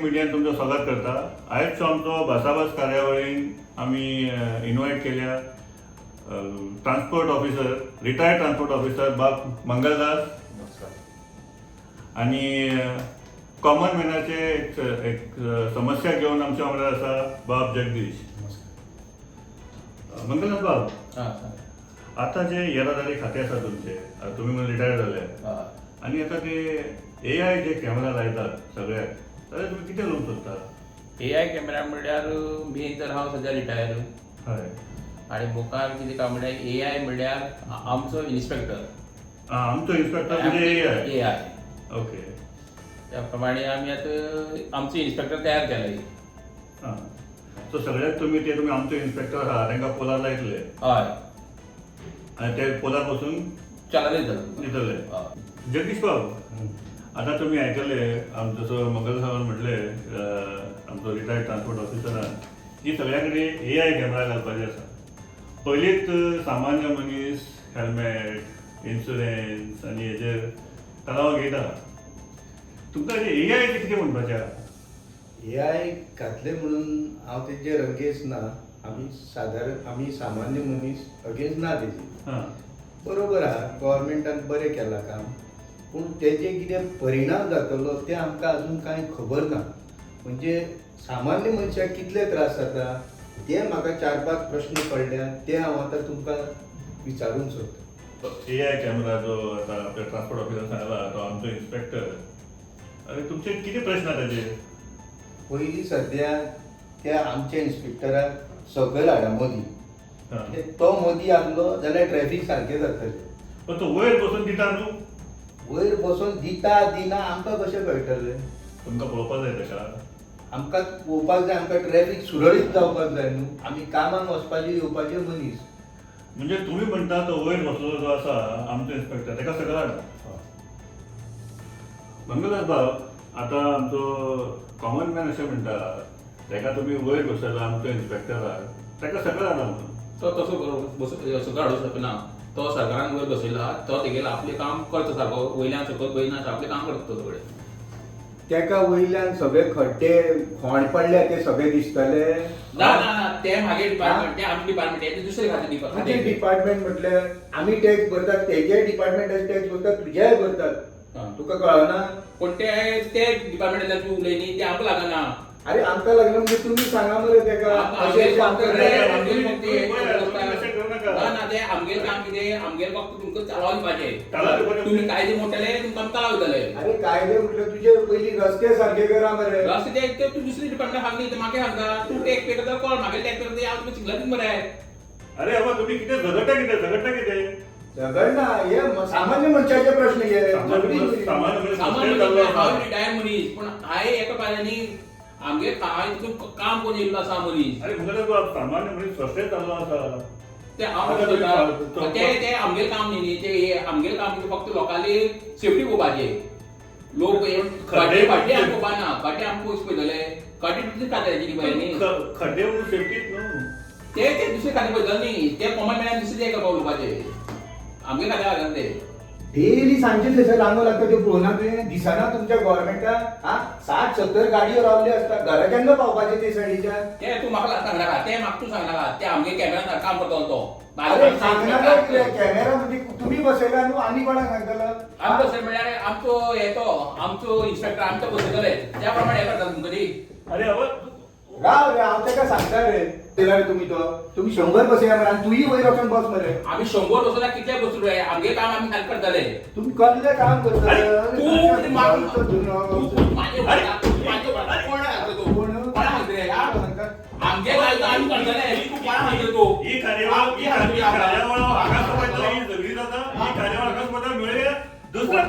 मिडियान तुमचं स्वागत करता. आयजचो आमचो भासाभास कार्यावळीन आमी इन्वायट केल्या transport officer, retired transport officer बाब मंगलदास आणि कॉमन मॅनाचे एक समस्या घेऊन आमच्या वांगडा आसा बाब जगदीश. मंगलदास बाब, आता जे येरादारी खाते आसा तुमचे, तुम्ही म्हणून रिटायर जाले आणि आता ते AI जे कॅमेरा लायतात सगळ्याक, जाल्यार तुम्ही कितें करूंक सोदता? AI कॅमेरा म्हणल्यार मेन तर हांव सध्या रिटायर. हय. आणि मुखार कितें काय म्हणल्यार AI म्हणल्यार आमचो इन्स्पेक्टर. आमचो इन्स्पेक्टर म्हणजे AI. AI. ओके. त्या प्रमाणे आमी आतां आमचो इन्स्पेक्टर तयार केलाय. हां. सो सगळ्याक तुम्ही आमचो इन्स्पेक्टर आहा तांकां पोलार लायतले. हय. आणि ते पोलार बसून चलाले दितले. जगदीश बाब, आता तुम्ही ऐकले जसं मंगल साहेबान म्हटले आमचो रिटायर्ड ट्रान्सपोर्ट ऑफिसरान की सगळ्या कडेन AI कॅमेरा घालपाचे आसा. पयलींच सामान्य मनीस हेल्मेट, इन्शुरन्स आनी हेजेर तलाव घेता. तुमकां AI कितें म्हणपाचें आहा? AI घातले म्हणून हांव तेजेर अगेन्स्ट ना. आमी सामान्य मनीस अगेन्स्ट ना तेजी. हां. बरोबर आहा, गव्हर्मेंटान बरें केलां काम, पूण तेजे कितें परिणाम जातलो ते आमकां अजून कांय खबर ना. म्हणजे सामान्य मनशाक कितले त्रास जाता ते म्हाका 4-5 प्रश्न पडल्या, ते हांव आतां तुमकां विचारूंक सोदतां. AI कॅमेरा जो आता आपल्या ट्रान्सपोर्ट ऑफिसर सांगला तो आमचो इन्स्पेक्टर, अरे तुमचे किती प्रश्न आहा ताजेर? पयलीं सद्या त्या आमच्या इन्स्पेक्टराक सकयल हाडा मोदी. हां. तो मोदी आसलो जाल्यार ट्रॅफिक सारकें जातलें. पण तो वयर बसून दिता न्हू. वयर बसून दिता दिना आमकां कशें कळटलें? तुमकां पळोवपाक जाय ताका. आमकां पळोवपाक जाय, आमकां ट्रॅफिक सुरळीत जावपाक जाय न्हू. आमी कामाक वचपाचे येवपाचे मनीस. म्हणजे तुम्ही म्हणता तो वयर बसलो जो आसा आमचो इन्स्पेक्टर ताका सकयल हाडा. मंगलदास बाब, आता आमचो कॉमन मॅन अशें म्हणटा ताका तुमी वयर बसयला आमचो इन्स्पेक्टराक, ताका सकयल हाडा म्हणून. तो तसो सकयल हाडूंक शकना. तो सरकारान वयर बसयला, तो तेगेलें आपलें काम करता सारको, वयल्यान सकयल पयना आपलें काम करता तो सगळें. तेका वयल्यान सगळे खड्डे खोंड पडले ते सगळे दिसतले. ना ना ना, ते मागे डिपार्टमेंट, ते आमचे डिपार्टमेंट, ते दुसरे खाते तुजे डिपार्टमेंट. डिपार्टमेंट म्हटल्यार आमी टॅक्स भरतात, तेजे डिपार्टमेंटाचे टॅक्स भरतात, तुजेय भरतात. तुका कळना? पण ते डिपार्टमेंटातल्यान तूं उलयनी ते आमकां लागना. अरे आमकां लागना म्हणजे तुमी सांगा मरे तेका. अशें ना ना, ते आमगेर काम कितें, आमगेर फक्त तुमकां चालाव दिवपाचें. तुम्ही कायदे मोडटले तुमकां आमी चालाव दितले. अरे कायदे म्हटल्यार तुजे पयलीं रस्ते सारके करा मरे. रस्ते ते तूं दुसरी डिपार्टमेंट सांगली ते म्हाका सांगता. तूं टॅक्स पे करता कॉल, म्हागे टॅक्स पे करता हांव तुका शिकला तुमी मरे. अरे बाबा तुम्ही कितें झगडटा कितें? झगडना, हे सामान्य मनशाचे प्रश्न हे. हांव रिटायर मनीस, पण हांवें एका पायांनी आमगे काम कोण येयल्लो आसा मनीस. अरे मंगलदास बाब, सामान्य मनीस रस्ते चाललो आसा. ते आमगेर काम न्ही, ते आमगेर काम फक्त लोकांनी सेफ्टी पळोवपाचे. लोक फाटी आमकां पळोवपाना, फाटी आमकां पयस पळयतले, फाटी दुसरी खात्याची न्ही. खड्डे म्हणून सेफ्टीच न्हू. ते दुसरे खाते पळयतले न्ही, ते कॉमन मॅनान दुसरे एका उलोवपाचे. आमगे खात्या लागना ते. डेली सांजे थंयसर रांगो लागता त्यो पळोवना तुवें? दिसना तुमच्या गव्हर्मेंटान 60-70 गाडयो रावल्यो आसता. घरा केन्ना पावपाचे ते सायडीच्यान? ते तूं म्हाका सांगनाका, ते म्हाका तूं सांगनाका. ते आमगे कॅमेरा काम करतलो तो. अरे सांगनाका कितें? कॅमेरा म्हणजे तुम्ही बसयला न्हू, आनी कोणाक सांगतलो? आमचो सर म्हणल्यार आमचो आमचो इन्स्पेक्टर आमचो बसयतले, त्या प्रमाणे हे करता तुमकां न्ही. अरे अव राव रे, हांव तेका सांगता रे. दिला रे तुम्ही 100 बसया मरे, आनी तुयी वयर वचून बस मरे. आमी 100 बसोना कितले बसू रे, आमगे काम आमी खाली करतले. तुम्ही कसले काम करता? आमगे काय आमी करतले, तू कोणा सांगता तू? ही कार्यावळ सगळी जाता. ही कार्यावळ अकस्मात मिळेल दुसरा